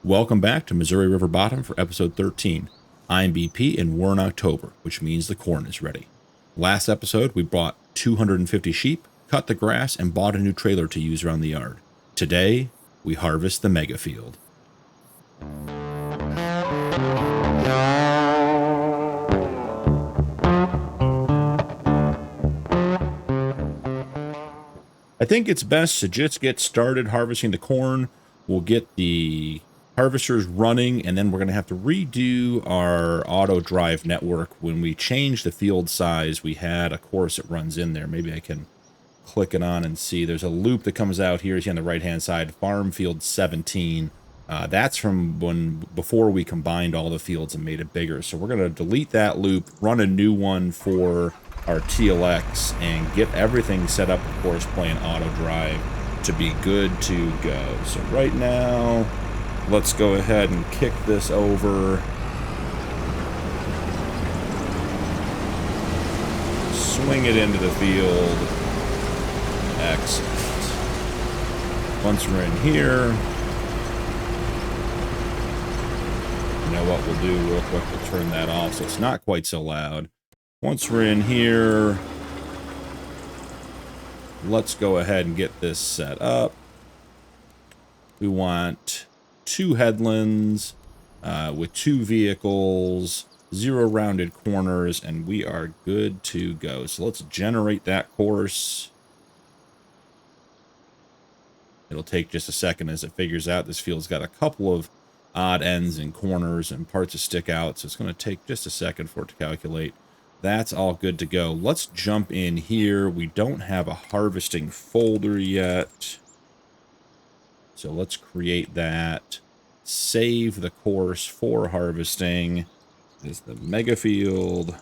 Welcome back to Missouri River Bottom for episode 13. I'm BP and we're in October, which means the corn is ready. Last episode, we bought 250 sheep, cut the grass, and bought a new trailer to use around the yard. Today, we harvest the mega field. I think it's best to just get started harvesting the corn. We'll get the harvesters running, and then we're going to have to redo our auto drive network. When we change the field size, we had a course that runs in there. Maybe I can click it on and see. There's a loop that comes out here. You see on the right hand side, farm field 17. That's from before we combined all the fields and made it bigger. So we're going to delete that loop, run a new one for our TLX, and get everything set up, of course, playing auto drive to be good to go. So right now, let's go ahead and kick this over. Swing it into the field. Excellent. Once we're in here, you know what we'll do real quick, we'll turn that off so it's not quite so loud. Once we're in here, let's go ahead and get this set up. We want 2 headlands with 2 vehicles, 0 rounded corners, and we are good to go. So let's generate that course. It'll take just a second as it figures out. This field's got a couple of odd ends and corners and parts that stick out, so it's going to take just a second for it to calculate. That's all good to go. Let's jump in here. We don't have a harvesting folder yet, so let's create that. Save the course for harvesting. This is the mega field,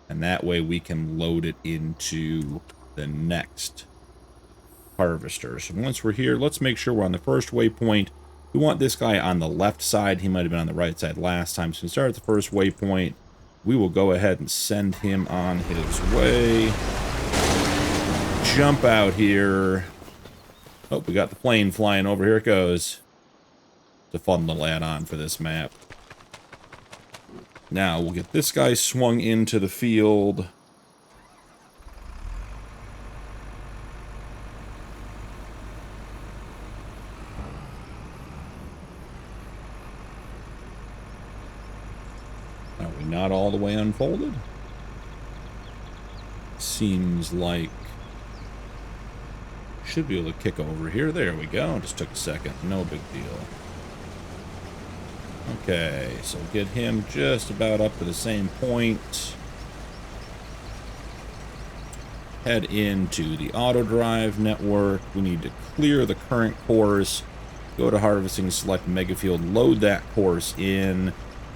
and that way we can load it into the next harvester. So once we're here, let's make sure we're on the first waypoint. We want this guy on the left side. He might have been on the right side last time. So we start at the first waypoint. We will go ahead and send him on his way. Jump out here. Oh, we got the plane flying over. Here it goes. It's a fun little add-on for this map. Now, we'll get this guy swung into the field. Are we not all the way unfolded? Seems like should be able to kick over here. There we go. Just took a second. No big deal. Okay, so get him just about up to the same point. Head into the auto drive network. We need to clear the current course. Go to harvesting, select mega field, load that course in.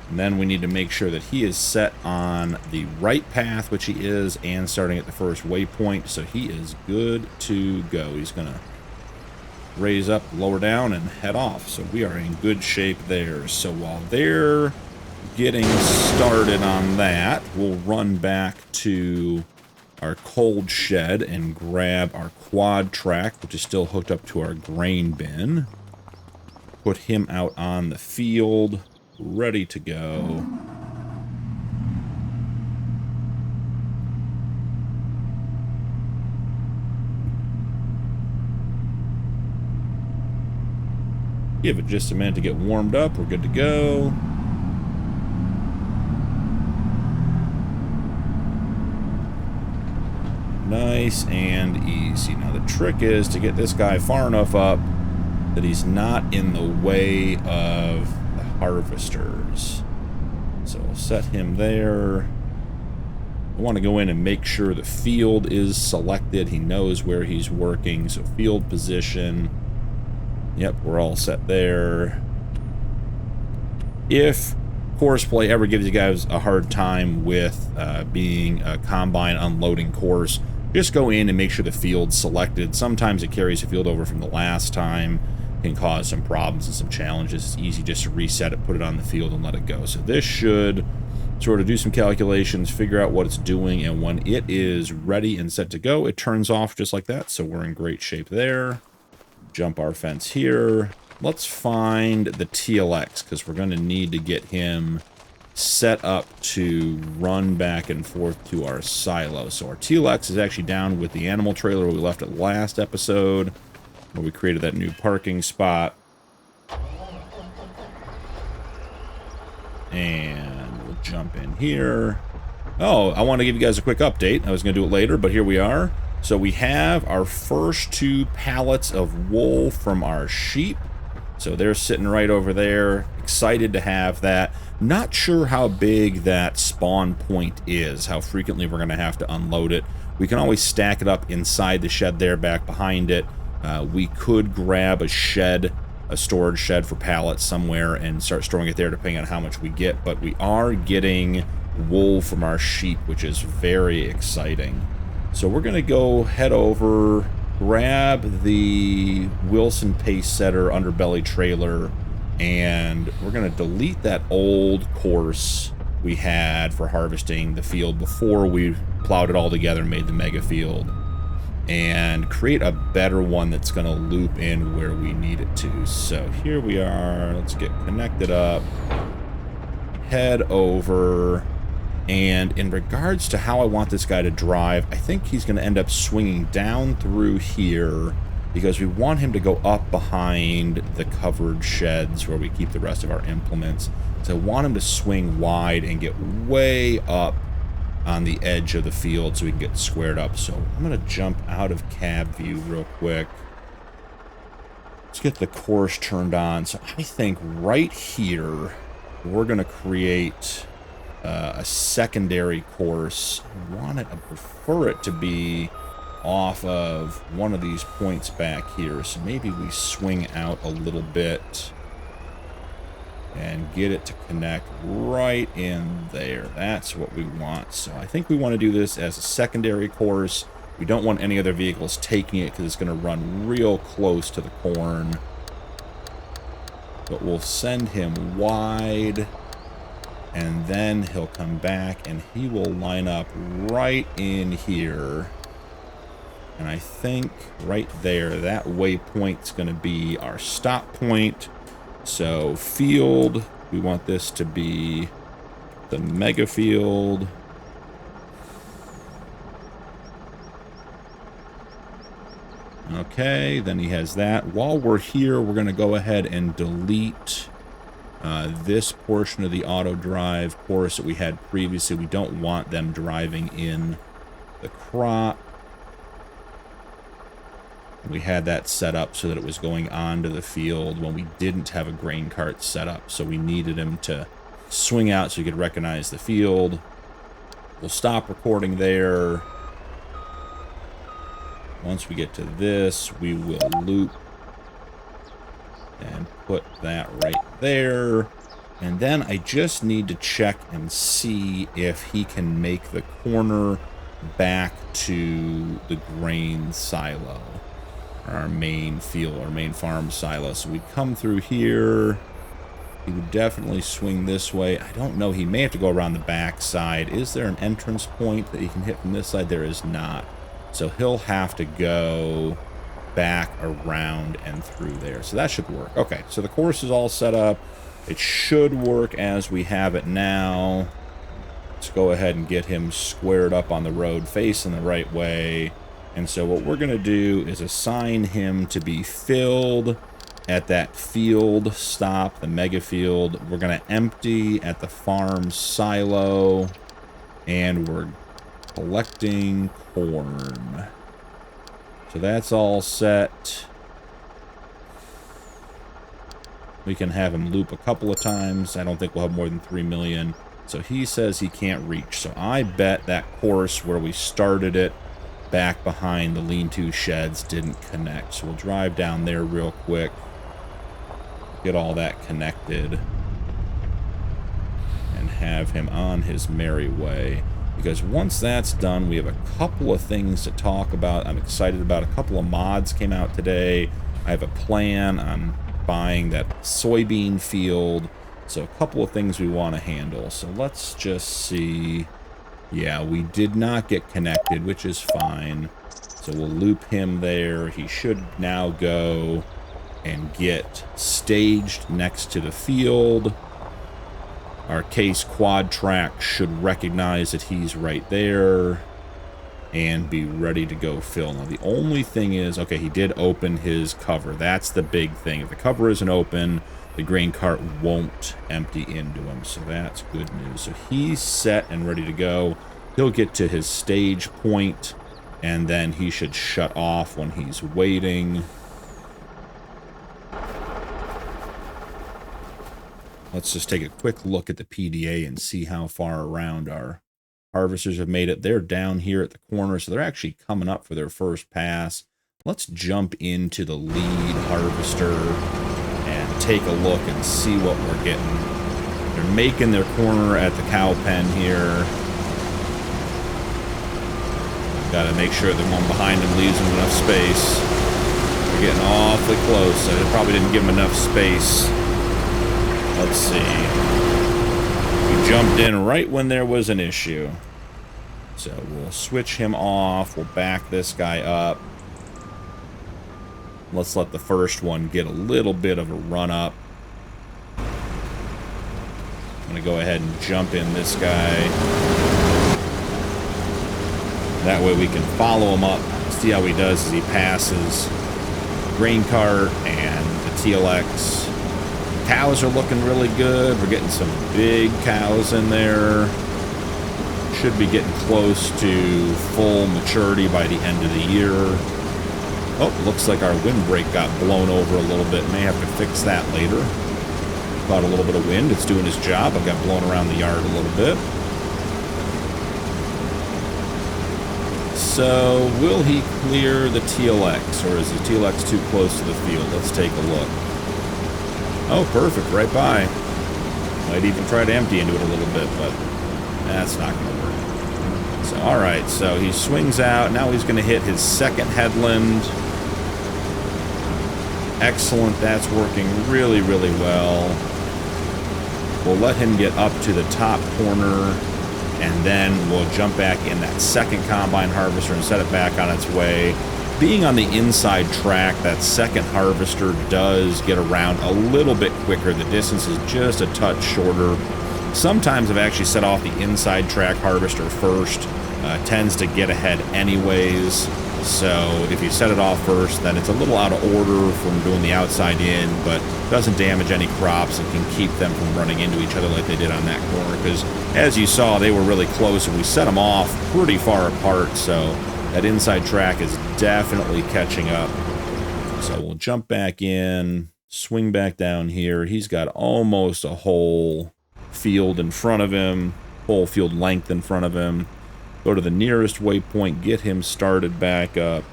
And then we need to make sure that he is set on the right path, which he is, and starting at the first waypoint. So he is good to go. He's going to raise up, lower down, and head off. So we are in good shape there. So while they're getting started on that, we'll run back to our cold shed and grab our quad track, which is still hooked up to our grain bin. Put him out on the field, ready to go. Give it just a minute to get warmed up. We're good to go. Nice and easy. Now the trick is to get this guy far enough up that he's not in the way of the harvesters. So we'll set him there. I want to go in and make sure the field is selected. He knows where he's working. So field position. Yep, we're all set there. If Courseplay ever gives you guys a hard time with being a combine unloading course, just go in and make sure the field's selected. Sometimes it carries the field over from the last time. Can cause some problems and some challenges. It's easy just to reset it, put it on the field, and let it go. So this should sort of do some calculations, figure out what it's doing, and when it is ready and set to go, it turns off just like that. So we're in great shape there. Jump our fence here. Let's find the TLX, because we're going to need to get him set up to run back and forth to our silo. So our TLX is actually down with the animal trailer where we left it last episode, where we created that new parking spot. And we'll jump in here. Oh, I want to give you guys a quick update. I was going to do it later, but here we are. So we have our first 2 pallets of wool from our sheep. So they're sitting right over there. Excited to have that. Not sure how big that spawn point is, how frequently we're going to have to unload it. We can always stack it up inside the shed there, back behind it. We could grab a shed, a storage shed for pallets somewhere and start storing it there depending on how much we get. But we are getting wool from our sheep, which is very exciting. So we're going to go head over, grab the Wilson Pace Setter underbelly trailer, and we're going to delete that old course we had for harvesting the field before we plowed it all together and made the mega field, and create a better one that's going to loop in where we need it to. So here we are. Let's get connected up, head over. And in regards to how I want this guy to drive, I think he's going to end up swinging down through here because we want him to go up behind the covered sheds where we keep the rest of our implements. So I want him to swing wide and get way up on the edge of the field so we can get squared up. So I'm going to jump out of cab view real quick. Let's get the course turned on. So I think right here we're going to create a secondary course. I prefer it to be off of one of these points back here. So maybe we swing out a little bit and get it to connect right in there. That's what we want. So I think we want to do this as a secondary course. We don't want any other vehicles taking it because it's going to run real close to the corn. But we'll send him wide. And then he'll come back and he will line up right in here. And I think right there, that waypoint's going to be our stop point. So field, we want this to be the mega field. Okay, then he has that. While we're here, we're going to go ahead and delete this portion of the auto drive course that we had previously. We don't want them driving in the crop. We had that set up so that it was going onto the field when we didn't have a grain cart set up. So we needed him to swing out so you could recognize the field. We'll stop recording there. Once we get to this, we will loop and put that right there. And then I just need to check and see if he can make the corner back to the grain silo, our main field, our main farm silo. So we come through here. He would definitely swing this way. I don't know. He may have to go around the back side. Is there an entrance point that he can hit from this side? There is not. So he'll have to go back around and through there. So that should work. Okay, so the course is all set up. It should work as we have it now. Let's go ahead and get him squared up on the road, facing the right way. And so what we're going to do is assign him to be filled at that field stop, the mega field. We're going to empty at the farm silo, and we're collecting corn. So that's all set. We can have him loop a couple of times. I don't think we'll have more than 3 million. So he says he can't reach. So I bet that course where we started it back behind the lean-to sheds didn't connect. So we'll drive down there real quick. Get all that connected. And have him on his merry way. Because once that's done, we have a couple of things to talk about. I'm excited about. A couple of mods came out today. I have a plan on buying that soybean field. So a couple of things we want to handle. So let's just see. Yeah, we did not get connected, which is fine. So we'll loop him there. He should now go and get staged next to the field. Our case quad track should recognize that he's right there and be ready to go fill. Now, the only thing is, okay, he did open his cover. That's the big thing. If the cover isn't open, the grain cart won't empty into him, so that's good news. So he's set and ready to go. He'll get to his stage point, and then he should shut off when he's waiting. Let's just take a quick look at the PDA and see how far around our harvesters have made it. They're down here at the corner, so they're actually coming up for their first pass. Let's jump into the lead harvester and take a look and see what we're getting. They're making their corner at the cow pen here. Got to make sure the one behind him leaves him enough space. They're getting awfully close. I probably didn't give him enough space. Let's see. We jumped in right when there was an issue. So we'll switch him off. We'll back this guy up. Let's let the first one get a little bit of a run up. I'm going to go ahead and jump in this guy. That way we can follow him up, see how he does as he passes grain cart and the TLX. Cows are looking really good. We're getting some big cows in there. Should be getting close to full maturity by the end of the year. Oh, looks like our windbreak got blown over a little bit. May have to fix that later. Caught a little bit of wind. It's doing its job. I got blown around the yard a little bit. So, will he clear the TLX, or is the TLX too close to the field? Let's take a look. Oh, perfect, right by. Might even try to empty into it a little bit, but that's not going to work. So, alright, so he swings out. Now he's going to hit his second headland. Excellent, that's working really, really well. We'll let him get up to the top corner, and then we'll jump back in that second combine harvester and set it back on its way. Being on the inside track, that second harvester does get around a little bit quicker. The distance is just a touch shorter. Sometimes I've actually set off the inside track harvester first. Tends to get ahead anyways. So if you set it off first, then it's a little out of order from doing the outside in, but doesn't damage any crops and can keep them from running into each other like they did on that corner. Because as you saw, they were really close and we set them off pretty far apart. So that inside track is definitely catching up. So we'll jump back in, swing back down here. He's got almost a whole field in front of him, whole field length in front of him. Go to the nearest waypoint, get him started back up,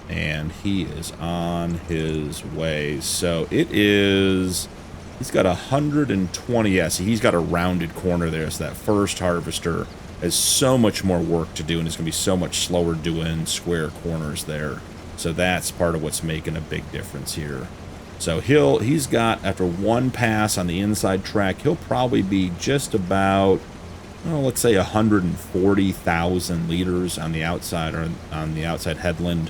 and he is on his way. So it is, he's got 120, yeah, see, he's got a rounded corner there, so that first harvester has so much more work to do, and it's going to be so much slower doing square corners there. So that's part of what's making a big difference here. So he's got, after one pass on the inside track, he'll probably be just about, well, let's say 140,000 liters on the outside, or on the outside headland.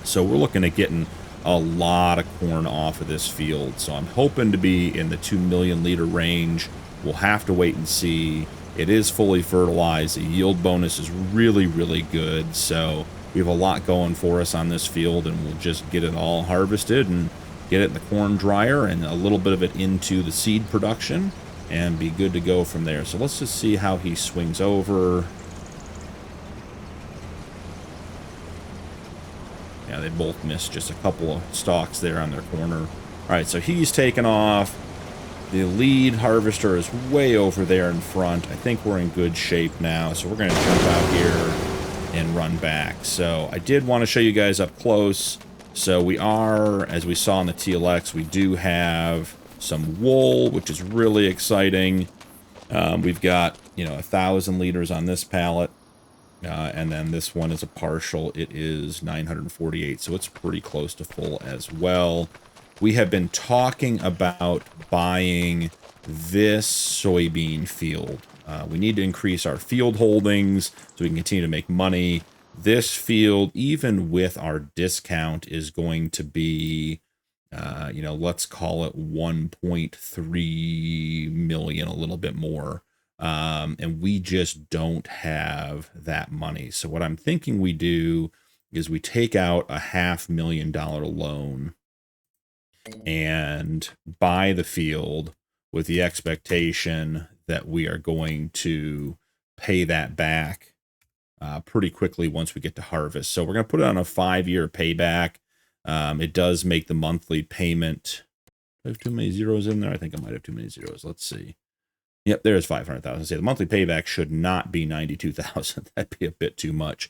So we're looking at getting a lot of corn off of this field. So I'm hoping to be in the 2 million liter range. We'll have to wait and see. It is fully fertilized. The yield bonus is really, really good. So we have a lot going for us on this field, and we'll just get it all harvested and get it in the corn dryer and a little bit of it into the seed production, and be good to go from there. So let's just see how he swings over. Yeah, they both missed just a couple of stalks there on their corner. All right, so he's taken off. The lead harvester is way over there in front. I think we're in good shape now, so we're going to jump out here and run back. So I did want to show you guys up close. So we are, as we saw in the TLX, we do have some wool, which is really exciting. We've got, 1,000 liters on this pallet, and then this one is a partial. It is 948, so it's pretty close to full as well. We have been talking about buying this soybean field. We need to increase our field holdings so we can continue to make money. this field, even with our discount, is going to be, you know, let's call it 1.3 million, a little bit more. And we just don't have that money. So what I'm thinking we do is we take out a $500,000 loan and buy the field with the expectation that we are going to pay that back pretty quickly once we get to harvest. So we're going to put it on a 5-year payback. It does make the monthly payment. Do I have too many zeros in there? I think I might have too many zeros. Let's see. Yep, there's 500,000. Say the monthly payback should not be 92,000. That'd be a bit too much.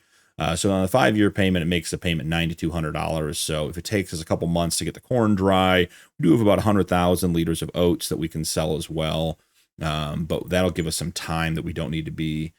So on a 5-year payment, it makes the payment $9,200. So if it takes us a couple months to get the corn dry, we do have about 100,000 liters of oats that we can sell as well. But that'll give us some time that we don't need to be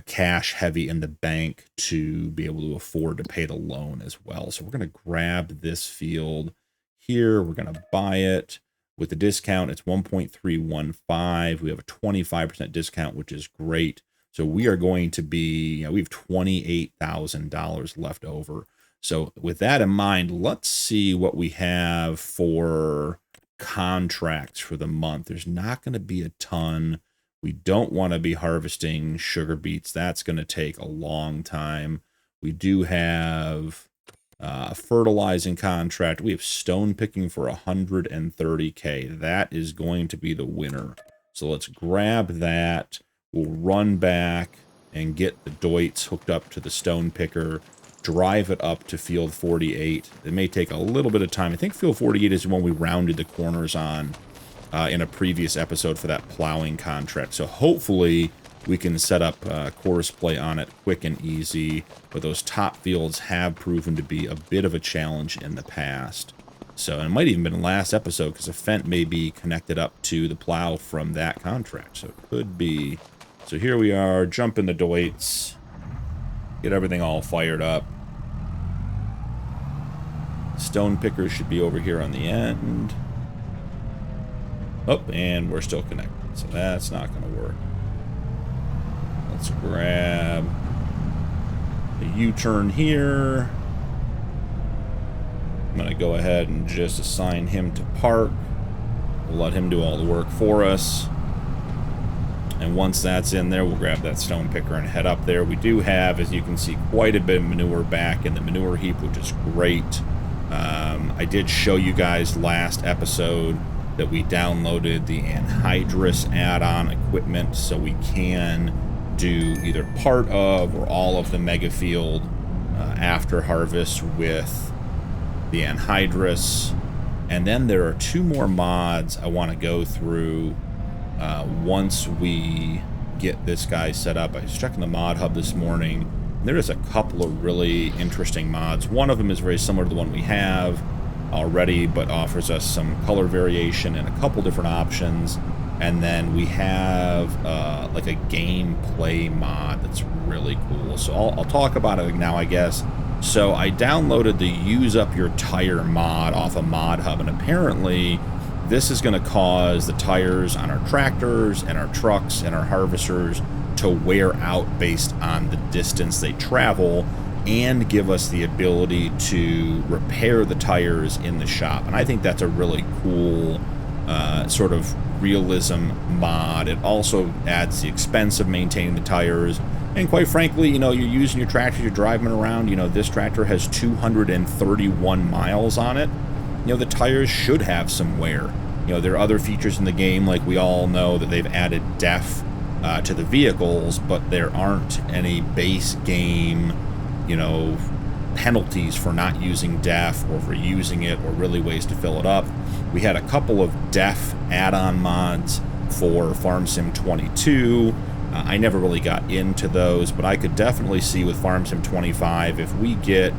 cash heavy in the bank to be able to afford to pay the loan as well. So we're going to grab this field here. We're going to buy it. With the discount, it's 1.315. We have a 25% discount, which is great. So we are going to be, you know, we have $28,000 left over. So with that in mind, let's see what we have for contracts for the month. There's not going to be a ton. We don't want to be harvesting sugar beets. That's going to take a long time. We do have a fertilizing contract. We have stone picking for 130K. That is going to be the winner. So let's grab that. We'll run back and get the doits hooked up to the stone picker, drive it up to field 48. It may take a little bit of time. I think field 48 is the one we rounded the corners on in a previous episode for that plowing contract. So hopefully we can set up course play on it quick and easy, but those top fields have proven to be a bit of a challenge in the past. So, and it might even been the last episode because a Fent may be connected up to the plow from that contract. So it could be. So here we are, jumping the doits, get everything all fired up. Stone pickers should be over here on the end. Oh, and we're still connected, so that's not going to work. Let's grab a U-turn here. I'm going to go ahead and just assign him to park. We'll let him do all the work for us. And once that's in there, we'll grab that stone picker and head up there. We do have, as you can see, quite a bit of manure back in the manure heap, which is great. I did show you guys last episode that we downloaded the anhydrous add-on equipment, so we can do either part of or all of the mega field after harvest with the anhydrous. And then there are 2 more mods I want to go through once we get this guy set up. I was checking the mod hub this morning. There is a couple of really interesting mods. One of them is very similar to the one we have already, but offers us some color variation and a couple different options. And then we have like a gameplay mod that's really cool. So I'll talk about it now, I guess. So I downloaded the Use Up Your Tire mod off of Mod Hub, and apparently this is going to cause the tires on our tractors and our trucks and our harvesters to wear out based on the distance they travel, and give us the ability to repair the tires in the shop. And I think that's a really cool sort of realism mod. It also adds the expense of maintaining the tires. And quite frankly, you know, you're using your tractor, you're driving it around. You know, this tractor has 231 miles on it. You know, the tires should have some wear. You know, there are other features in the game, like we all know that they've added DEF to the vehicles, but there aren't any base game, you know, penalties for not using DEF or for using it, or really ways to fill it up. We had a couple of DEF add-on mods for Farm Sim 22. I never really got into those, but I could definitely see with Farm Sim 25, if we get,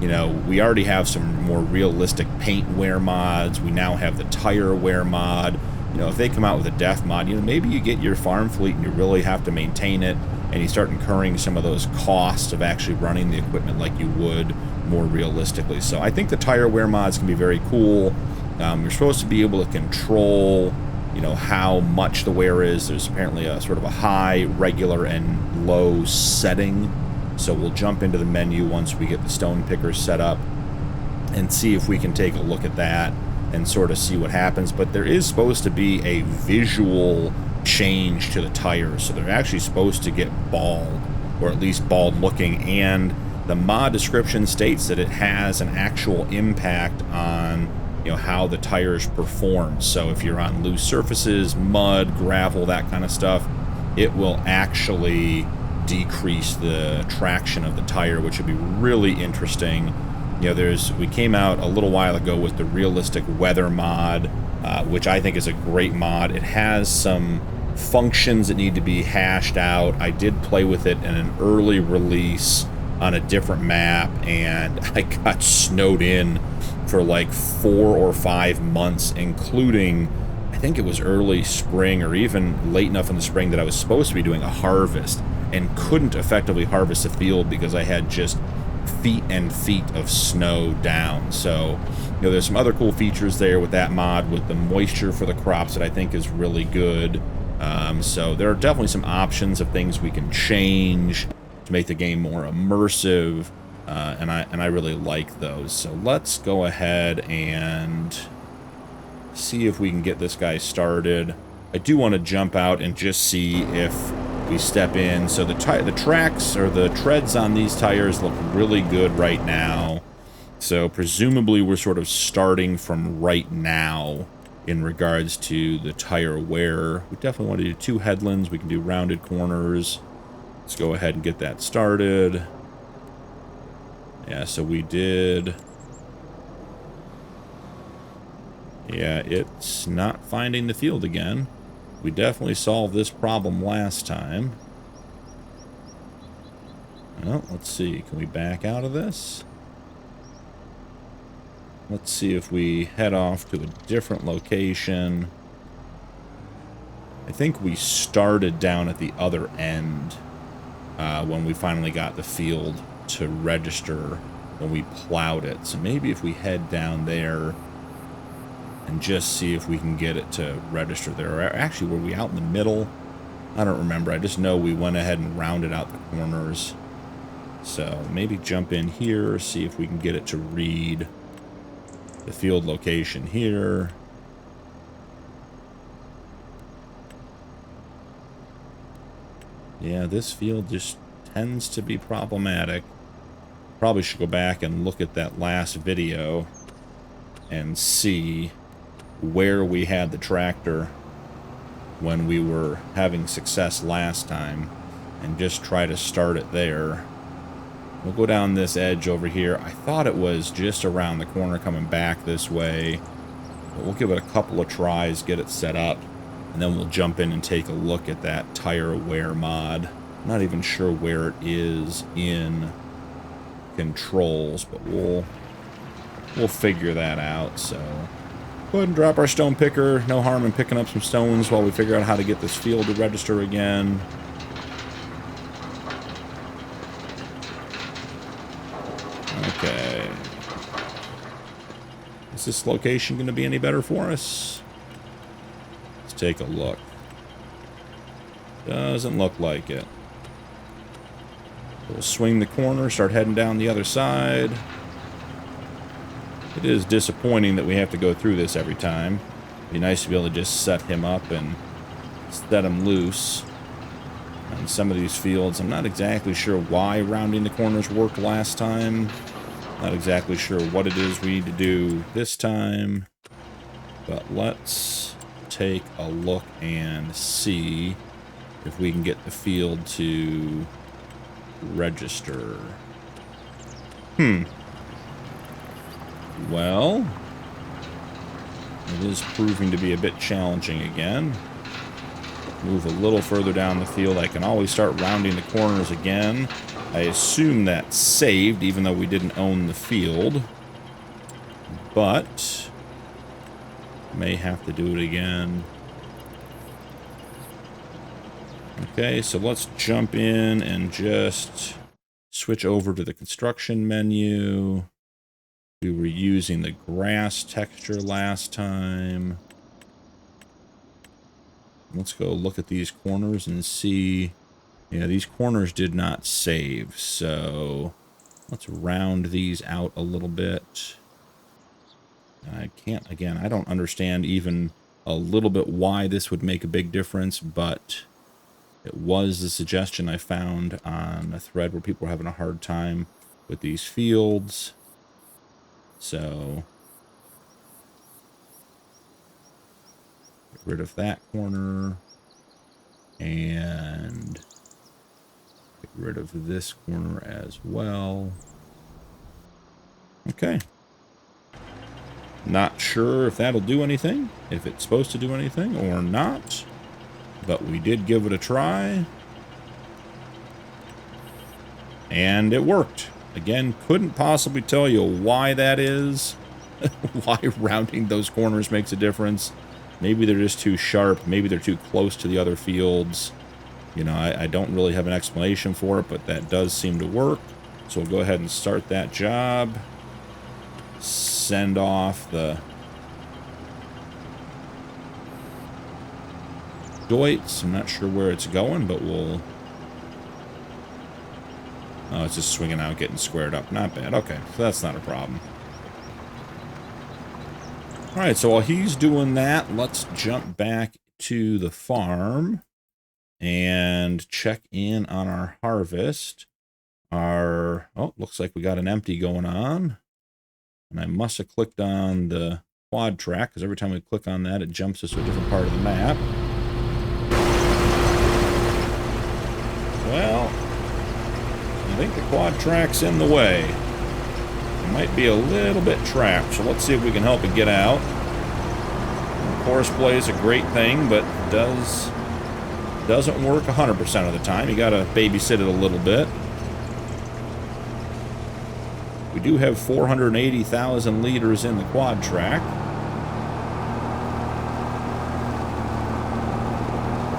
you know, we already have some more realistic paint wear mods. We now have the tire wear mod. You know, if they come out with a DEF mod, you know, maybe you get your farm fleet and you really have to maintain it, and you start incurring some of those costs of actually running the equipment like you would more realistically. So I think the tire wear mods can be very cool. You're supposed to be able to control, you know, how much the wear is. There's apparently a sort of a high, regular, and low setting. So we'll jump into the menu once we get the stone picker set up and see if we can take a look at that and sort of see what happens. But there is supposed to be a visual change to the tires, so they're actually supposed to get bald, or at least bald looking, and the mod description states that it has an actual impact on, you know, how the tires perform. So if you're on loose surfaces, mud, gravel, that kind of stuff, it will actually decrease the traction of the tire, which would be really interesting. You know, we came out a little while ago with the realistic weather mod, which I think is a great mod. It has some functions that need to be hashed out. I did play with it in an early release on a different map, and I got snowed in for like 4 or 5 months, including, I think it was early spring or even late enough in the spring that I was supposed to be doing a harvest and couldn't effectively harvest the field because I had just feet and feet of snow down. So, you know, there's some other cool features there with that mod, with the moisture for the crops, that I think is really good. So there are definitely some options of things we can change to make the game more immersive, and I really like those. So let's go ahead and see if we can get this guy started. I do want to jump out and just see if we step in. So the tracks, or the treads on these tires, look really good right now. So presumably we're sort of starting from right now in regards to the tire wear. We definitely want to do 2 headlands. We can do rounded corners. Let's go ahead and get that started. Yeah, so we did. Yeah, it's not finding the field again. We definitely solved this problem last time. Well, let's see. Can we back out of this? Let's see if we head off to a different location. I think we started down at the other end when we finally got the field to register when we plowed it. So maybe if we head down there and just see if we can get it to register there. Or actually, were we out in the middle? I don't remember. I just know we went ahead and rounded out the corners. So maybe jump in here, see if we can get it to read the field location here. Yeah, this field just tends to be problematic. Probably should go back and look at that last video and see where we had the tractor when we were having success last time, and just try to start it there. We'll go down this edge over here. I thought it was just around the corner coming back this way, but we'll give it a couple of tries, get it set up, and then we'll jump in and take a look at that tire wear mod. I'm not even sure where it is in controls, but we'll figure that out. So go ahead and drop our stone picker. No harm in picking up some stones while we figure out how to get this field to register again. Okay. Is this location going to be any better for us? Let's take a look. Doesn't look like it. We'll swing the corner, start heading down the other side. It is disappointing that we have to go through this every time. It'd be nice to be able to just set him up and set him loose. On some of these fields, I'm not exactly sure why rounding the corners worked last time. Not exactly sure what it is we need to do this time. But let's take a look and see if we can get the field to register. Well, it is proving to be a bit challenging again. Move a little further down the field. I can always start rounding the corners again. I assume that's saved, even though we didn't own the field. But may have to do it again. Okay, so let's jump in and just switch over to the construction menu. We were using the grass texture last time. Let's go look at these corners and see Yeah, these corners did not save, so let's round these out a little bit. I can't, again, I don't understand even a little bit why this would make a big difference, but it was the suggestion I found on a thread where people were having a hard time with these fields. So get rid of that corner and get rid of this corner as well. Okay. Not sure if that'll do anything, if it's supposed to do anything or not, but we did give it a try. And it worked. Again, couldn't possibly tell you why that is, why rounding those corners makes a difference. Maybe they're just too sharp, maybe they're too close to the other fields. You know, I don't really have an explanation for it, but that does seem to work. So we'll go ahead and start that job. Send off the joints. I'm not sure where it's going, but we'll... Oh, it's just swinging out, getting squared up. Not bad. Okay, so that's not a problem. Alright, so while he's doing that, let's jump back to the farm and check in on our harvest. Oh, looks like we got an empty going on. And I must have clicked on the quad track, because every time we click on that, it jumps us to a different part of the map. Well, I think the quad track's in the way. It might be a little bit trapped, so let's see if we can help it get out. Horseplay is a great thing, but doesn't work 100% of the time. You gotta babysit it a little bit. We do have 480,000 liters in the quad track.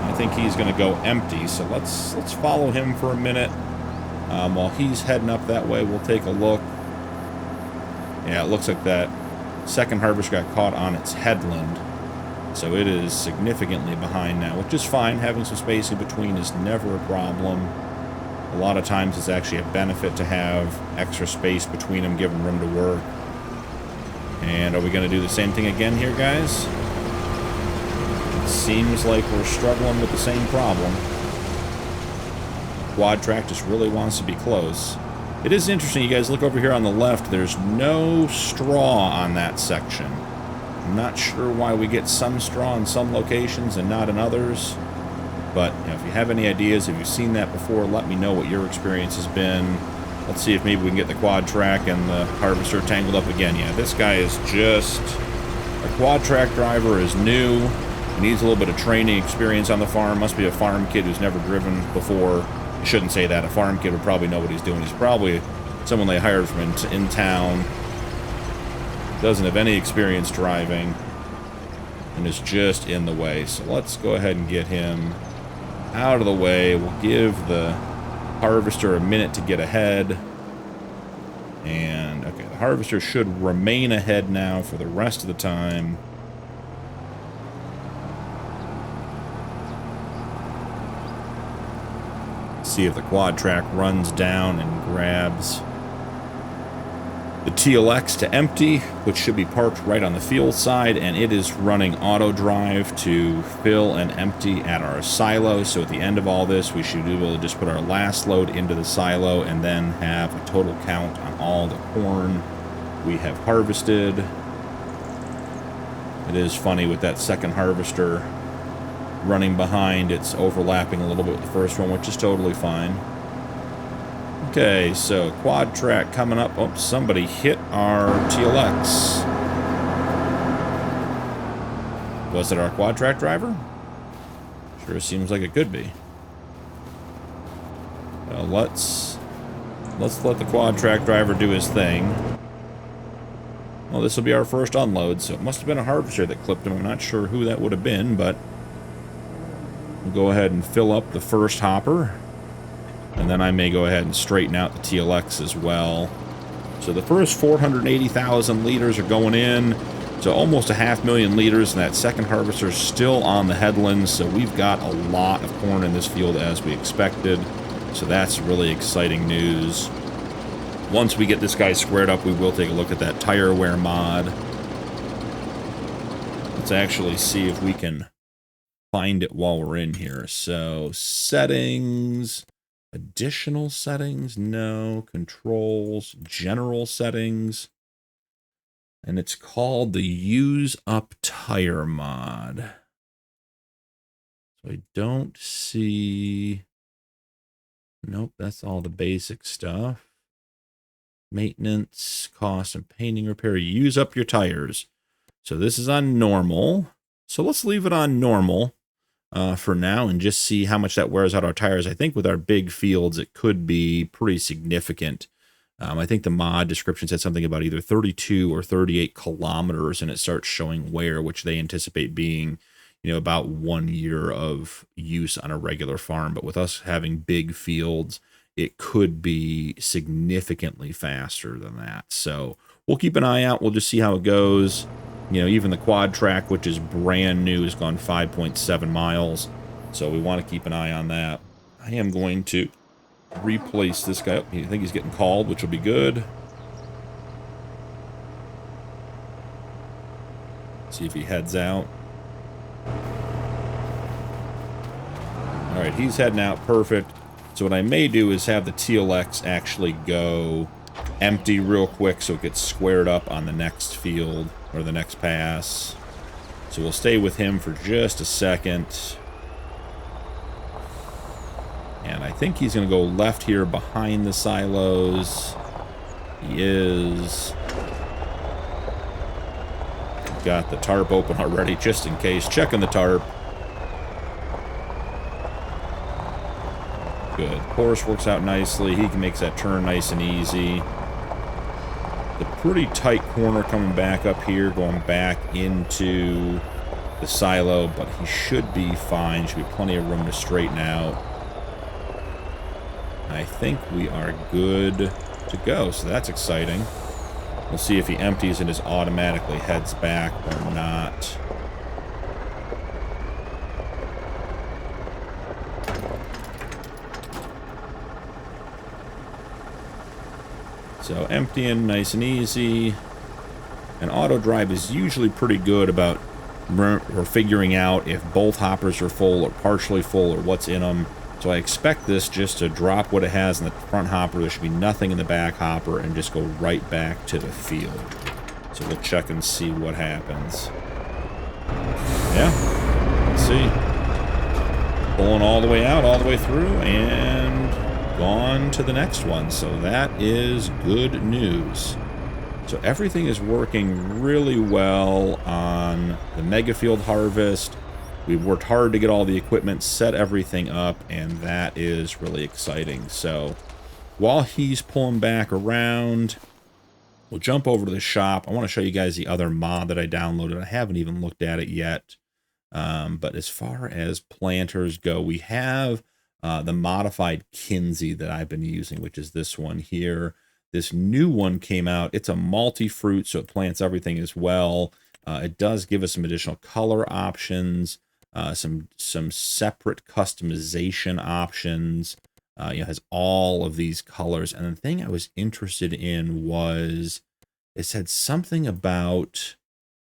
I think he's going to go empty, so let's follow him for a minute. While he's heading up that way, we'll take a look. Yeah, it looks like that second harvest got caught on its headland, so it is significantly behind now, which is fine. Having some space in between is never a problem. A lot of times it's actually a benefit to have extra space between them, give them room to work. And are we going to do the same thing again here, guys? It seems like we're struggling with the same problem. Quad track just really wants to be close. It is interesting, you guys look over here on the left, there's no straw on that section. I'm not sure why we get some straw in some locations and not in others. But you know, if you have any ideas, if you've seen that before, let me know what your experience has been. Let's see if maybe we can get the quad track and the harvester tangled up again. Yeah, this guy is just... Our quad track driver is new. He needs a little bit of training experience on the farm. Must be a farm kid who's never driven before. I shouldn't say that. A farm kid would probably know what he's doing. He's probably someone they hired from in town. Doesn't have any experience driving. And is just in the way. So let's go ahead and get him out of the way. We'll give the harvester a minute to get ahead. And, okay, the harvester should remain ahead now for the rest of the time. See if the quad track runs down and grabs the TLX to empty, which should be parked right on the field side, and it is running auto drive to fill and empty at our silo. So at the end of all this, we should be able to just put our last load into the silo and then have a total count on all the corn we have harvested. It is funny with that second harvester running behind, it's overlapping a little bit with the first one, which is totally fine. Okay, so quad track coming up. Oh, somebody hit our TLX. Was it our quad track driver? Sure seems like it could be. Well, let's let the quad track driver do his thing. Well, this will be our first unload, so it must have been a harvester that clipped him. I'm not sure who that would have been, but we'll go ahead and fill up the first hopper. And then I may go ahead and straighten out the TLX as well. So the first 480,000 liters are going in. So almost 500,000 liters, and that second harvester is still on the headlands, so we've got a lot of corn in this field as we expected. So that's really exciting news. Once we get this guy squared up, we will take a look at that tire wear mod. Let's actually see if we can find it while we're in here. So settings, additional settings, no, controls, general settings. And it's called the Use Up Tire mod. So I don't see... Nope, that's all the basic stuff. Maintenance, cost, and painting repair. Use up your tires. So this is on normal. So let's leave it on normal for now and just see how much that wears out our tires. I think with our big fields, it could be pretty significant. I think the mod description said something about either 32 or 38 kilometers, and it starts showing wear, which they anticipate being, you know, about 1 year of use on a regular farm. But with us having big fields, it could be significantly faster than that. So we'll keep an eye out. We'll just see how it goes. You know, even the quad track, which is brand new, has gone 5.7 miles. So we want to keep an eye on that. I am going to replace this guy. I think he's getting called, which will be good. See if he heads out. All right, he's heading out. Perfect. So what I may do is have the TLX actually go empty real quick so it gets squared up on the next field or the next pass. So we'll stay with him for just a second. And I think he's going to go left here behind the silos. He is. Got the tarp open already just in case. Checking the tarp. Good. Course works out nicely. He makes that turn nice and easy. The pretty tight corner coming back up here, going back into the silo, but he should be fine. Should be plenty of room to straighten out. I think we are good to go, so that's exciting. We'll see if he empties and just automatically heads back or not. So emptying nice and easy. And auto drive is usually pretty good about figuring out if both hoppers are full or partially full or what's in them. So I expect this just to drop what it has in the front hopper. There should be nothing in the back hopper and just go right back to the field. So we'll check and see what happens. Yeah, let's see. Pulling all the way out, all the way through, and gone to the next one. So that is good news. So everything is working really well on the mega field harvest. We've worked hard to get all the equipment, set everything up, and that is really exciting. So while he's pulling back around, we'll jump over to the shop. I want to show you guys the other mod that I downloaded. I haven't even looked at it yet. But as far as planters go, we have the modified Kinsey that I've been using, which is this one here. This new one came out. It's a multi-fruit, so it plants everything as well. It does give us some additional color options. Some separate customization options. It has all of these colors. And the thing I was interested in was it said something about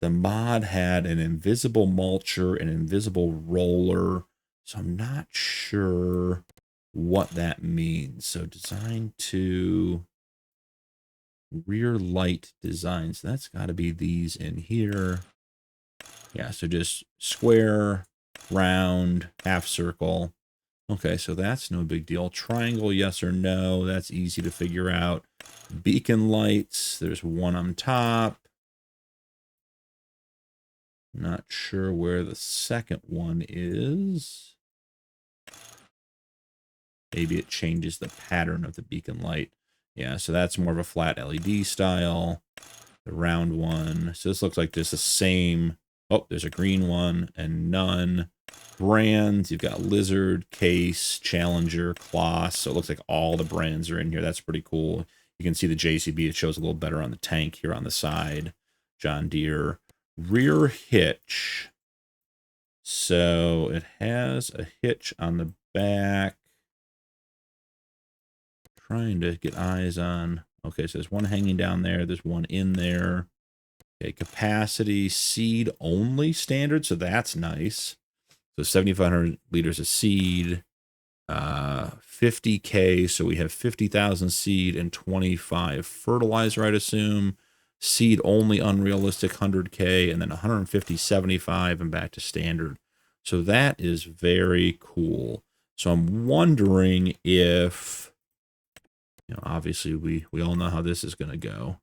the mod had an invisible mulcher, an invisible roller. So I'm not sure what that means. So design to rear light designs. That's got to be these in here. Yeah, so just square, round, half circle. Okay, so that's no big deal. Triangle, yes or no. That's easy to figure out. Beacon lights. There's one on top. Not sure where the second one is. Maybe it changes the pattern of the beacon light. Yeah, so that's more of a flat LED style. The round one. So this looks like just the same. Oh, there's a green one and none. Brands, you've got Lizard, Case, Challenger, Kloss. So it looks like all the brands are in here. That's pretty cool. You can see the JCB. It shows a little better on the tank here on the side. John Deere. rear hitch. So it has a hitch on the back. Trying to get eyes on. Okay, so there's one hanging down there. There's one in there. Okay, capacity seed only standard, so that's nice. So 7,500 liters of seed, 50K, so we have 50,000 seed and 25 fertilizer, I'd assume. Seed only unrealistic 100K, and then 150, 75, and back to standard. So that is very cool. So I'm wondering if, you know, obviously we all know how this is going to go.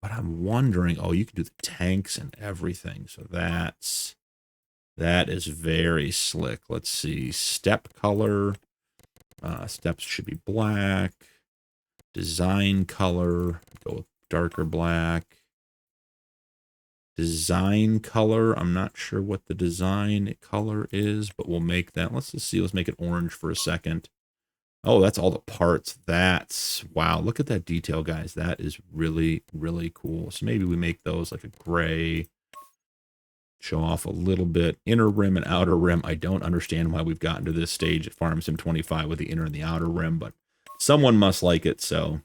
But I'm wondering, oh, you can do the tanks and everything. So that is very slick. Let's see. Step color. Steps should be black. Design color. Go with darker black. Design color. I'm not sure what the design color is, but we'll make that. Let's just see. Let's make it orange for a second. Oh, that's all the parts. That's, wow, look at that detail, guys. That is really, really cool. So maybe we make those like a gray, show off a little bit. Inner rim and outer rim. I don't understand why we've gotten to this stage at Farm Sim 25 with the inner and the outer rim, but someone must like it, so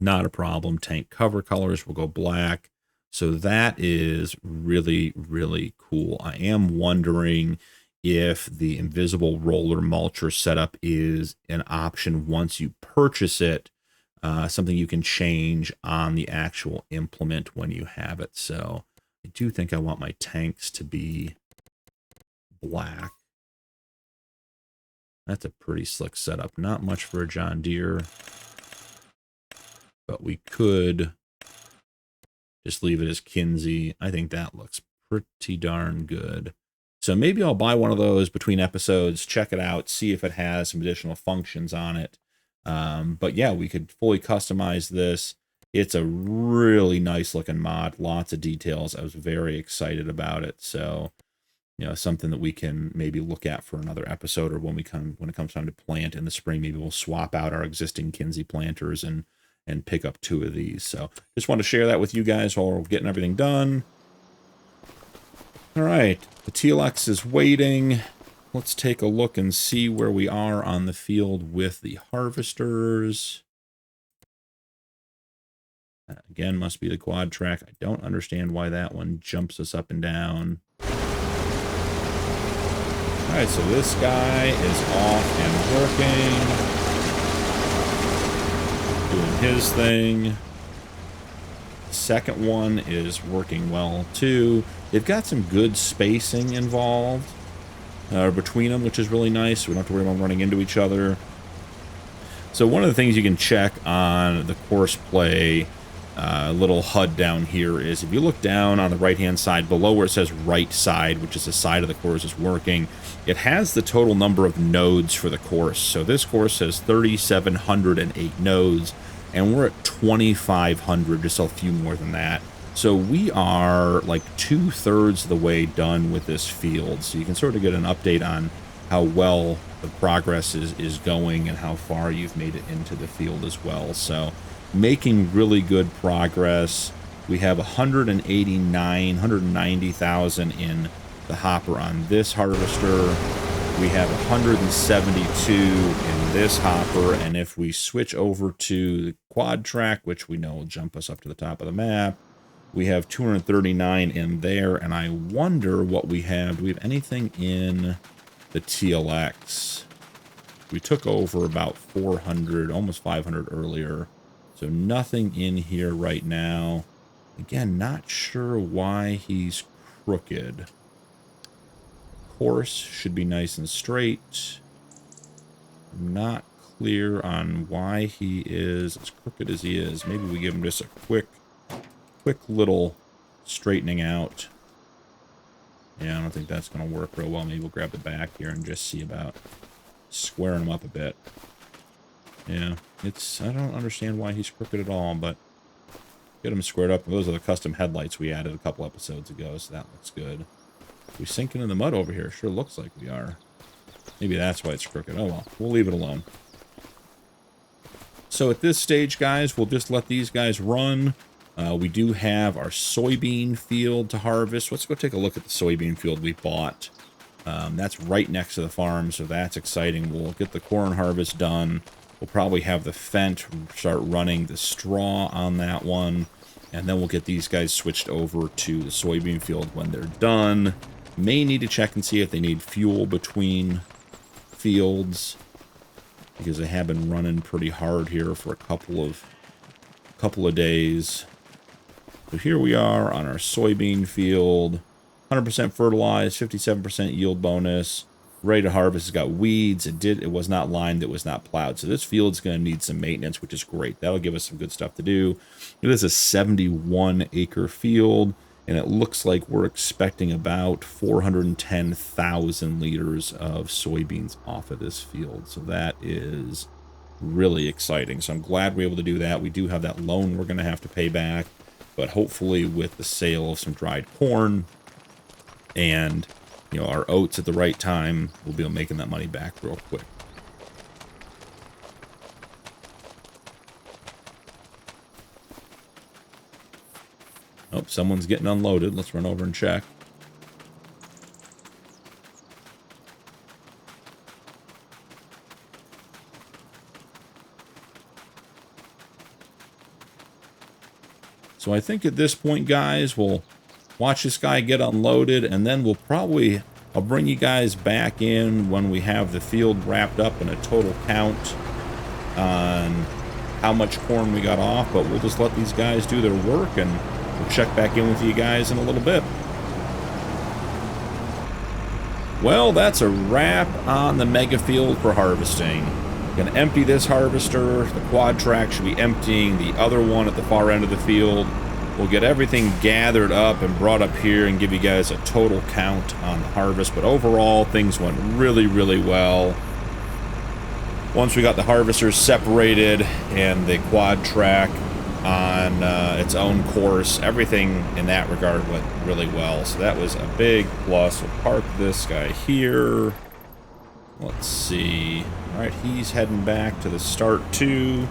not a problem. Tank cover colors will go black. So that is really, really cool. I am wondering if the invisible roller mulcher setup is an option once you purchase it, something you can change on the actual implement when you have it. So I do think I want my tanks to be black. That's a pretty slick setup. Not much for a John Deere, but we could just leave it as Kinsey. I think that looks pretty darn good. So maybe I'll buy one of those between episodes, check it out, see if it has some additional functions on it. But yeah, we could fully customize this. It's a really nice looking mod, lots of details. I was very excited about it. So, you know, something that we can maybe look at for another episode, or when it comes time to plant in the spring, maybe we'll swap out our existing Kinsey planters and pick up 2 of these. So just want to share that with you guys while we're getting everything done. All right, the TLX is waiting. Let's take a look and see where we are on the field with the harvesters. Again, must be the quad track. I don't understand why that one jumps us up and down. All right, so this guy is off and working, doing his thing. Second one is working well too. They've got some good spacing involved between them, which is really nice. We don't have to worry about running into each other. So one of the things you can check on the course play little HUD down here is if you look down on the right hand side below where it says right side, which is the side of the course is working, it has the total number of nodes for the course. So this course has 3,708 nodes, and we're at 2,500, just a few more than that. So we are like 2/3 of the way done with this field. So you can sort of get an update on how well the progress is going and how far you've made it into the field as well. So making really good progress. We have 190,000 in the hopper on this harvester. We have 172 in this hopper, and if we switch over to the quad track, which we know will jump us up to the top of the map, we have 239 in there, and I wonder what we have. Do we have anything in the TLX? We took over about 400, almost 500 earlier, so nothing in here right now. Again, not sure why he's crooked. Course should be nice and straight. I'm not clear on why he is as crooked as he is. Maybe we give him just a quick little straightening out. Yeah, I don't think that's going to work real well. Maybe we'll grab the back here and just see about squaring him up a bit. Yeah, I don't understand why he's crooked at all, but get him squared up. Those are the custom headlights we added a couple episodes ago, so that looks good. We sinking in the mud over here? Sure looks like we are. Maybe that's why it's crooked. Oh well, we'll leave it alone. So at this stage, guys, we'll just let these guys run. We do have our soybean field to harvest. Let's go take a look at the soybean field we bought. That's right next to the farm, so that's exciting. We'll get the corn harvest done. We'll probably have the Fendt start running the straw on that one, and then we'll get these guys switched over to the soybean field when they're done. May need to check and see if they need fuel between fields, because they have been running pretty hard here for a couple of days. So here we are on our soybean field. 100% fertilized, 57% yield bonus, ready to harvest. It's got weeds. It was not lined, it was not plowed. So this field's going to need some maintenance, which is great. That'll give us some good stuff to do. It is a 71-acre field, and it looks like we're expecting about 410,000 liters of soybeans off of this field. So that is really exciting. So I'm glad we're able to do that. We do have that loan we're going to have to pay back, but hopefully with the sale of some dried corn and, you know, our oats at the right time, we'll be making that money back real quick. Oh, someone's getting unloaded. Let's run over and check. So I think at this point, guys, we'll watch this guy get unloaded, and then I'll bring you guys back in when we have the field wrapped up and a total count on how much corn we got off, but we'll just let these guys do their work, and we'll check back in with you guys in a little bit. Well, that's a wrap on the mega field for harvesting. Gonna empty this harvester. The quad track should be emptying the other one at the far end of the field. We'll get everything gathered up and brought up here and give you guys a total count on the harvest. But overall, things went really, really well. Once we got the harvesters separated and the quad track on its own course, everything in that regard went really well. So that was a big plus. We'll park this guy here. Let's see. All right, he's heading back to the start too.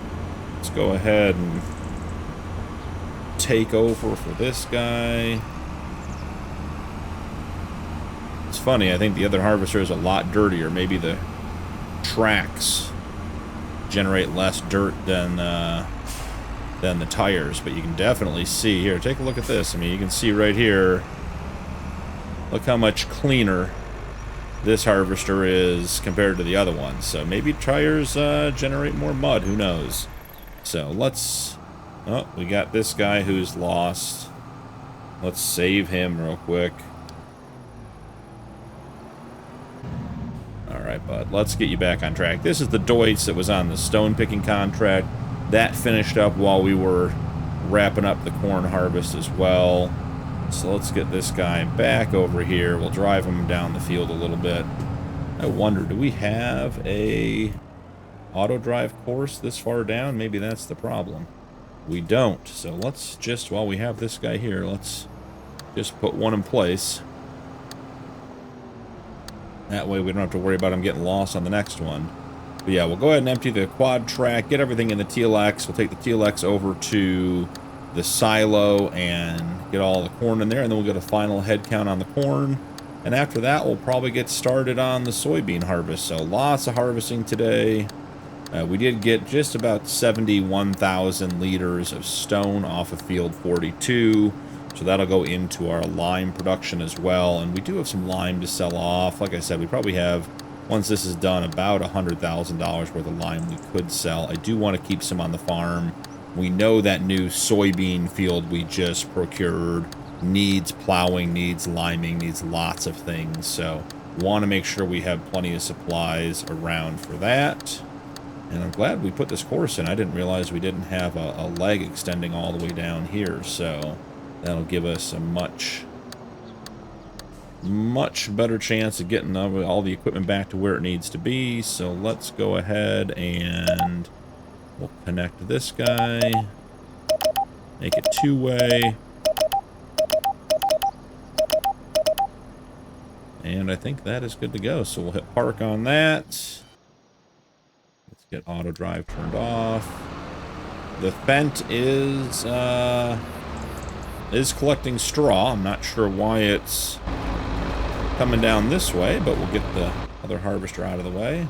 Let's go ahead and take over for this guy. It's funny, I think the other harvester is a lot dirtier. Maybe the tracks generate less dirt than the tires, but you can definitely see here. Take a look at this. I mean, you can see right here. Look how much cleaner this harvester is compared to the other one. So maybe tires generate more mud. Who knows? So let's... Oh, we got this guy who's lost. Let's save him real quick. Alright, bud. Let's get you back on track. This is the Deutz that was on the stone picking contract. That finished up while we were wrapping up the corn harvest as well. So let's get this guy back over here. We'll drive him down the field a little bit. I wonder, do we have a auto drive course this far down? Maybe that's the problem. We don't. So let's just, while we have this guy here, let's just put one in place. That way we don't have to worry about him getting lost on the next one. But yeah, we'll go ahead and empty the quad track, get everything in the TLX. We'll take the TLX over to the silo and get all the corn in there, and then we'll get a final head count on the corn. And after that, we'll probably get started on the soybean harvest. So lots of harvesting today. We did get just about 71,000 liters of stone off of field 42. So that'll go into our lime production as well. And we do have some lime to sell off. Like I said, we probably have, once this is done, about $100,000 worth of lime we could sell. I do want to keep some on the farm. We know that new soybean field we just procured needs plowing, needs liming, needs lots of things. So want to make sure we have plenty of supplies around for that. And I'm glad we put this course in. I didn't realize we didn't have a leg extending all the way down here. So that'll give us a much better chance of getting all the equipment back to where it needs to be. So let's go ahead and we'll connect this guy, make it two-way. And I think that is good to go. So we'll hit park on that. Let's get auto drive turned off. The Fent is collecting straw. I'm not sure why it's coming down this way, but we'll get the other harvester out of the way.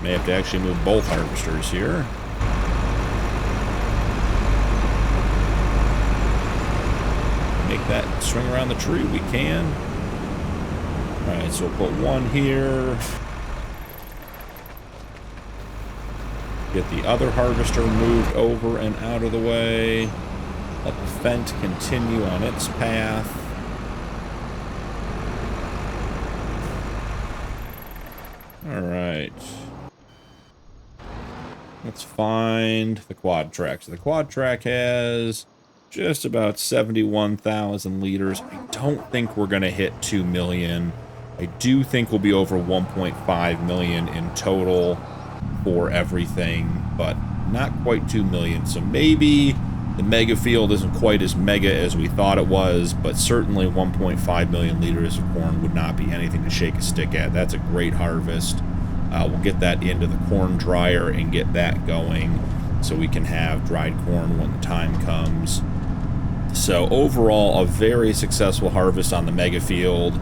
May have to actually move both harvesters here. Make that swing around the tree. We can. Alright, so we'll put one here. Get the other harvester moved over and out of the way. Let the Fent continue on its path. Alright. Let's find the quad track. So the quad track has just about 71,000 liters. I don't think we're going to hit 2 million. I do think we'll be over 1.5 million in total for everything, but not quite 2 million. So maybe the mega field isn't quite as mega as we thought it was, but certainly 1.5 million liters of corn would not be anything to shake a stick at. That's a great harvest. We'll get that into the corn dryer and get that going so we can have dried corn when the time comes. So overall, a very successful harvest on the mega field.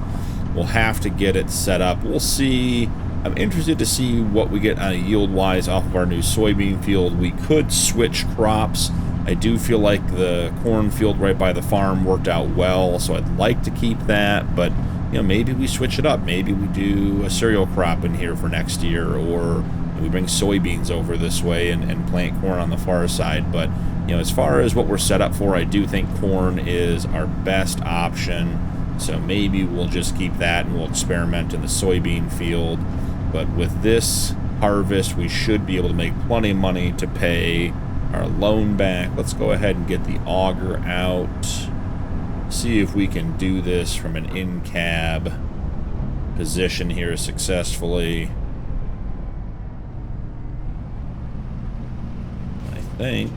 We'll have to get it set up. We'll see. I'm interested to see what we get yield-wise off of our new soybean field. We could switch crops. I do feel like the corn field right by the farm worked out well, so I'd like to keep that, but you know, maybe we switch it up. Maybe we do a cereal crop in here for next year, or we bring soybeans over this way and plant corn on the far side. But you know, as far as what we're set up for, I do think corn is our best option. So maybe we'll just keep that and we'll experiment in the soybean field. But with this harvest, we should be able to make plenty of money to pay our loan back. Let's go ahead and get the auger out. See if we can do this from an in-cab position here successfully. I think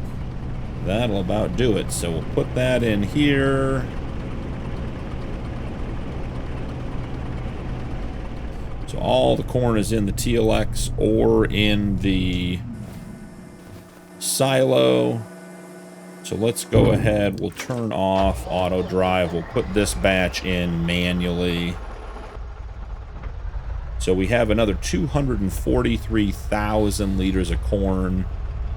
that'll about do it. So we'll put that in here. So all the corn is in the TLX or in the silo. So let's go ahead. We'll turn off auto drive. We'll put this batch in manually. So we have another 243,000 liters of corn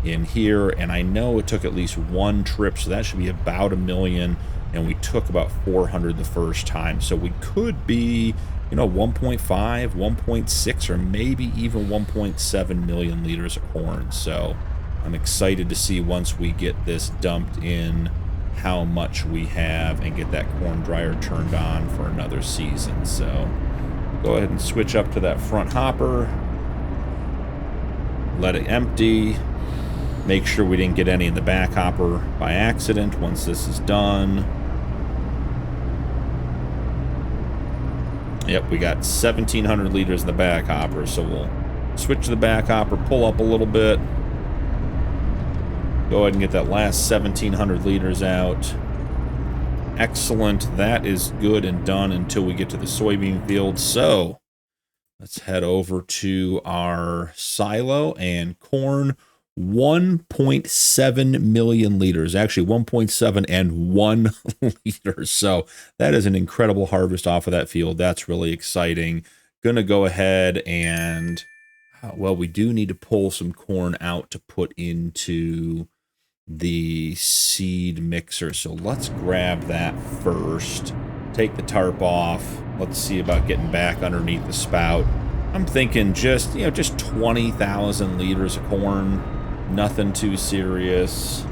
in here. And I know it took at least one trip, so that should be about 1 million. And we took about 400 the first time. So we could be, you know, 1.5, 1.6, or maybe even 1.7 million liters of corn. So I'm excited to see once we get this dumped in how much we have and get that corn dryer turned on for another season. So go ahead and switch up to that front hopper. Let it empty. Make sure we didn't get any in the back hopper by accident once this is done. Yep, we got 1,700 liters in the back hopper, so we'll switch to the back hopper, pull up a little bit. Go ahead and get that last 1,700 liters out. Excellent. That is good and done until we get to the soybean field. So let's head over to our silo and corn. 1.7 million liters, actually 1.7 and 1 liter. So that is an incredible harvest off of that field. That's really exciting. Gonna go ahead and, well, we do need to pull some corn out to put into the seed mixer. So let's grab that first. Take the tarp off. Let's see about getting back underneath the spout. I'm thinking just, you know, just 20,000 liters of corn. Nothing too serious.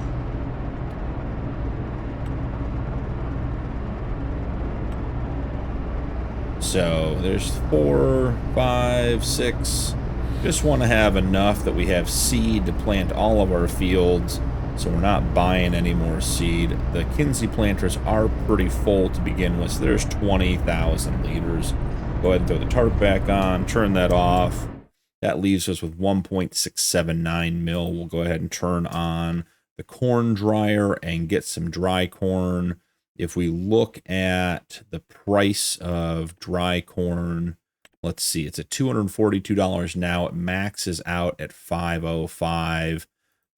So there's 4, 5, 6. Just want to have enough that we have seed to plant all of our fields, so we're not buying any more seed. The Kinsey planters are pretty full to begin with, so there's 20,000 liters. Go ahead and throw the tarp back on, turn that off. That leaves us with 1.679 mil. We'll go ahead and turn on the corn dryer and get some dry corn. If we look at the price of dry corn, let's see, it's at $242 now. It maxes out at $505.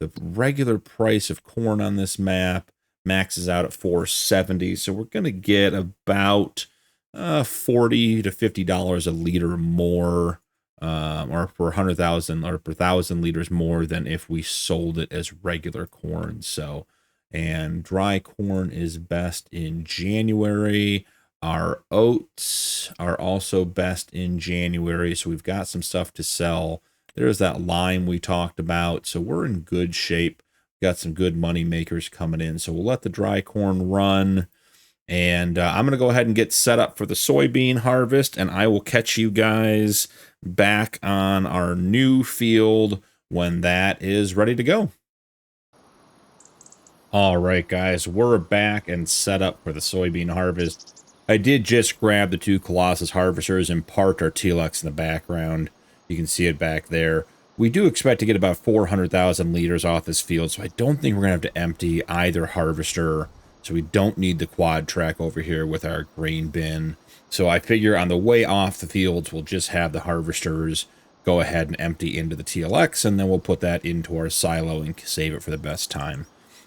The regular price of corn on this map maxes out at $4.70, so we're going to get about $40 to $50 a liter more, or per 100,000 or per 1,000 liters more than if we sold it as regular corn. So, and dry corn is best in January. Our oats are also best in January, so we've got some stuff to sell. There's that lime we talked about, so we're in good shape. Got some good money makers coming in, so we'll let the dry corn run. And I'm going to go ahead and get set up for the soybean harvest, and I will catch you guys back on our new field when that is ready to go. All right, guys, we're back and set up for the soybean harvest. I did just grab the 2 Colossus harvesters and parked our TLX in the background. You can see it back there. We do expect to get about 400,000 liters off this field, so I don't think we're going to have to empty either harvester. So we don't need the quad track over here with our grain bin. So I figure on the way off the fields, we'll just have the harvesters go ahead and empty into the TLX, and then we'll put that into our silo and save it for the best time.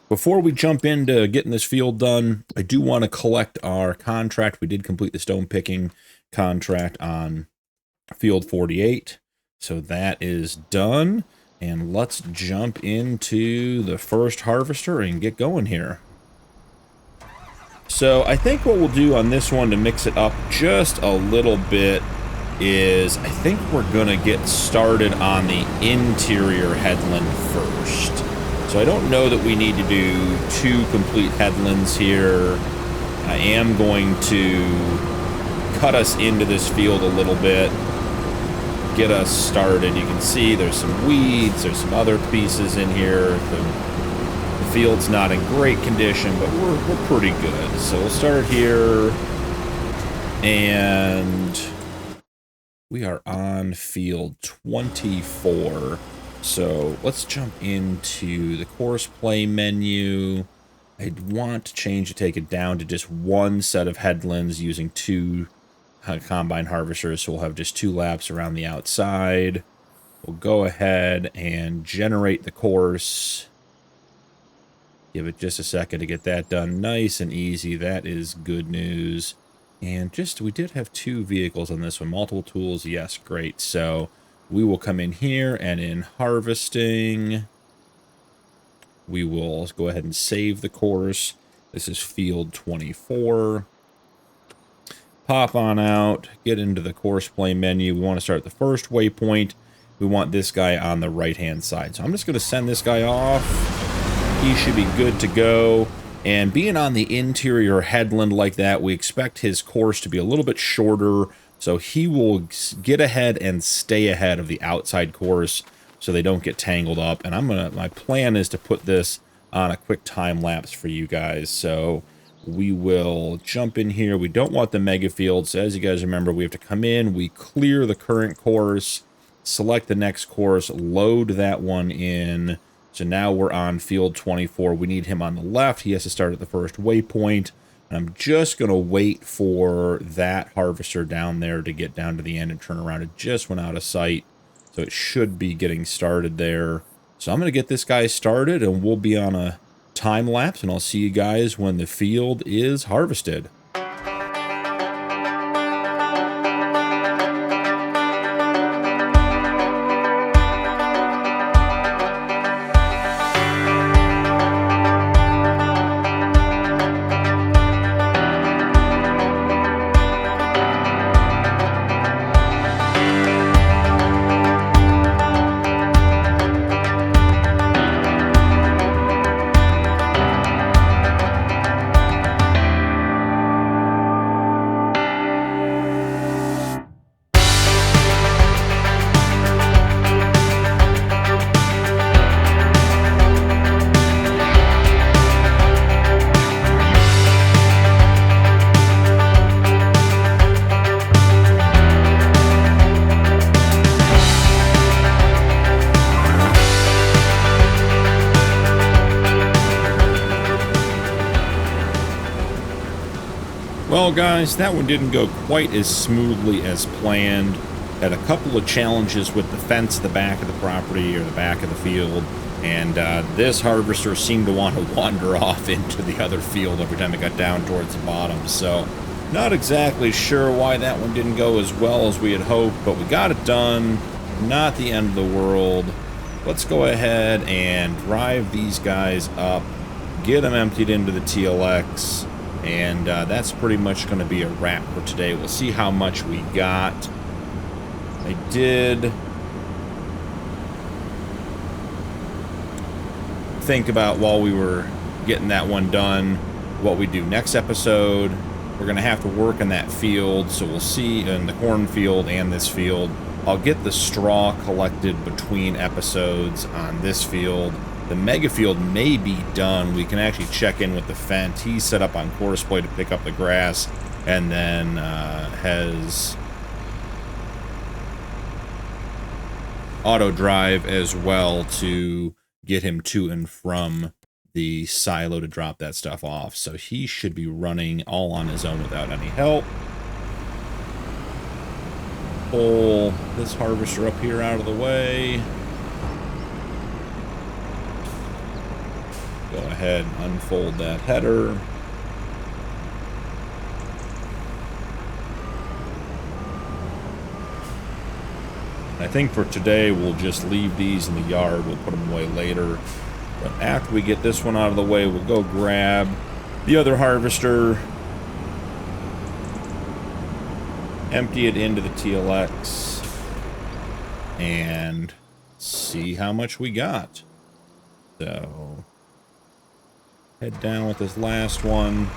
Before we jump into getting this field done, I do want to collect our contract. We did complete the stone picking contract on field 48. So that is done. And let's jump into the first harvester and get going here. So I think what we'll do on this one to mix it up just a little bit is I think we're going to get started on the interior headland first. So I don't know that we need to do 2 complete headlands here. I am going to cut us into this field a little bit, get us started. You can see there's some weeds, there's some other pieces in here. The field's not in great condition, but we're pretty good. So we'll start here, and we are on field 24. So let's jump into the course play menu. I'd want to change to take it down to just 1 set of headlands using 2 combine harvesters. So we'll have just 2 laps around the outside. We'll go ahead and generate the course. Give it just a second to get that done nice and easy. That is good news. And just, we did have 2 vehicles on this one. Multiple tools, yes, great. So we will come in here, and in harvesting, we will go ahead and save the course. This is field 24. Pop on out, get into the course play menu. We want to start at the first waypoint. We want this guy on the right-hand side. So I'm just going to send this guy off. He should be good to go. And being on the interior headland like that, we expect his course to be a little bit shorter, so he will get ahead and stay ahead of the outside course so they don't get tangled up. And my plan is to put this on a quick time lapse for you guys. So we will jump in here. We don't want the mega field. So as you guys remember, we have to come in, we clear the current course, select the next course, load that one in. So now we're on field 24. We need him on the left. He has to start at the first waypoint. And I'm just going to wait for that harvester down there to get down to the end and turn around. It just went out of sight, so it should be getting started there. So I'm going to get this guy started, and we'll be on a time lapse, and I'll see you guys when the field is harvested. Well, guys, that one didn't go quite as smoothly as planned. Had a couple of challenges with the fence at the back of the property or the back of the field. And this harvester seemed to want to wander off into the other field every time it got down towards the bottom. So not exactly sure why that one didn't go as well as we had hoped, but we got it done. Not the end of the world. Let's go ahead and drive these guys up, get them emptied into the TLX, and that's pretty much going to be a wrap for today. We'll see how much we got. I did think about, while we were getting that one done, what we do next episode. We're going to have to work in that field, so we'll see in the cornfield and this field. I'll get the straw collected between episodes on this field. The mega field may be done. We can actually check in with the Fent. He's set up on course play to pick up the grass, and then has auto drive as well to get him to and from the silo to drop that stuff off. So he should be running all on his own without any help. Pull this harvester up here out of the way. Go ahead and unfold that header. I think for today we'll just leave these in the yard. We'll put them away later. But after we get this one out of the way, we'll go grab the other harvester, empty it into the TLX, and see how much we got. So head down with this last one.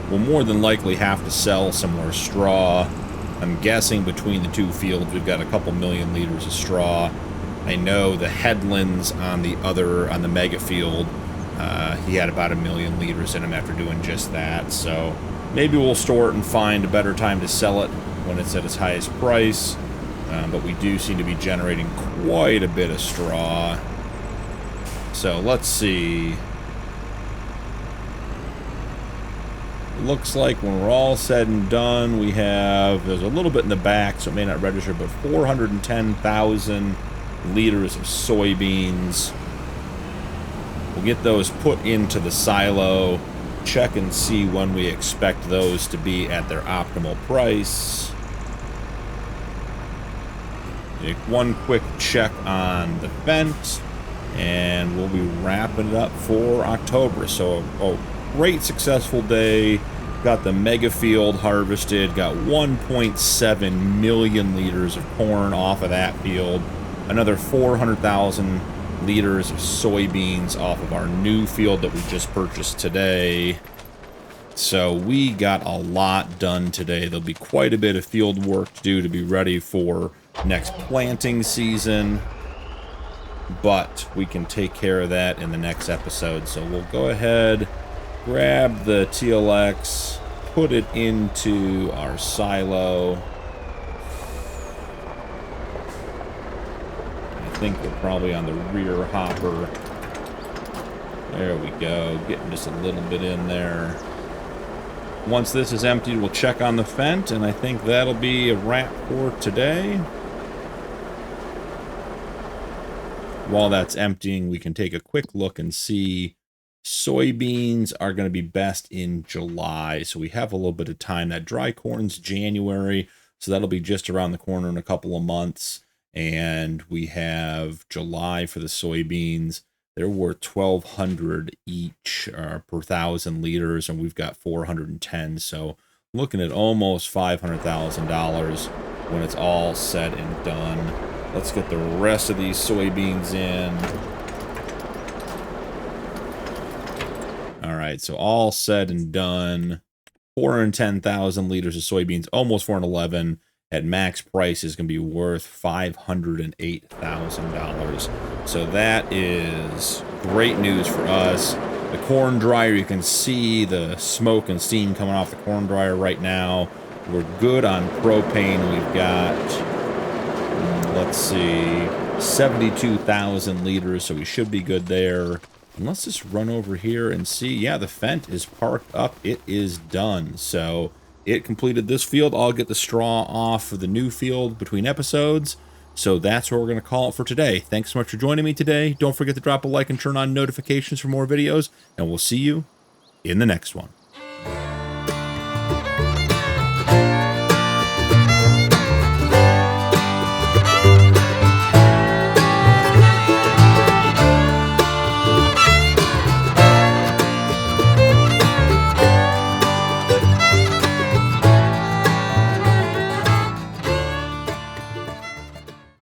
We'll more than likely have to sell some more straw. I'm guessing between the two fields we've got a couple million liters of straw. I know the headlands on the mega field, he had about 1 million liters in him after doing just that. So maybe we'll store it and find a better time to sell it when it's at its highest price. But we do seem to be generating quite a bit of straw. So let's see. Looks like when we're all said and done, we have, there's a little bit in the back, so it may not register, but 410,000 liters of soybeans. We'll get those put into the silo, check and see when we expect those to be at their optimal price. Take one quick check on the Fent, and we'll be wrapping it up for October. So, great successful day. Got the mega field harvested, got 1.7 million liters of corn off of that field, another 400,000 liters of soybeans off of our new field that we just purchased today. So we got a lot done today. There'll be quite a bit of field work to do to be ready for next planting season, but we can take care of that in the next episode. So we'll go ahead, grab the TLX, put it into our silo. I think we're probably on the rear hopper. There we go, getting just a little bit in there. Once this is emptied, we'll check on the Fent, and I think that'll be a wrap for today. While that's emptying, we can take a quick look and see soybeans are going to be best in July. So we have a little bit of time. That dry corn's January, so that'll be just around the corner in a couple of months. And we have July for the soybeans. They're worth 1,200 each per 1,000 liters, and we've got 410. So looking at almost $500,000 when it's all said and done. Let's get the rest of these soybeans in. All right, so all said and done, 410,000 liters of soybeans, almost 411. At max price is going to be worth $508,000. So that is great news for us. The corn dryer, you can see the smoke and steam coming off the corn dryer right now. We're good on propane. We've got, let's see, 72,000 liters, so we should be good there. And let's just run over here and see. Yeah, the Fent is parked up. It is done. So it completed this field. I'll get the straw off for the new field between episodes. So that's what we're going to call it for today. Thanks so much for joining me today. Don't forget to drop a like and turn on notifications for more videos, and we'll see you in the next one.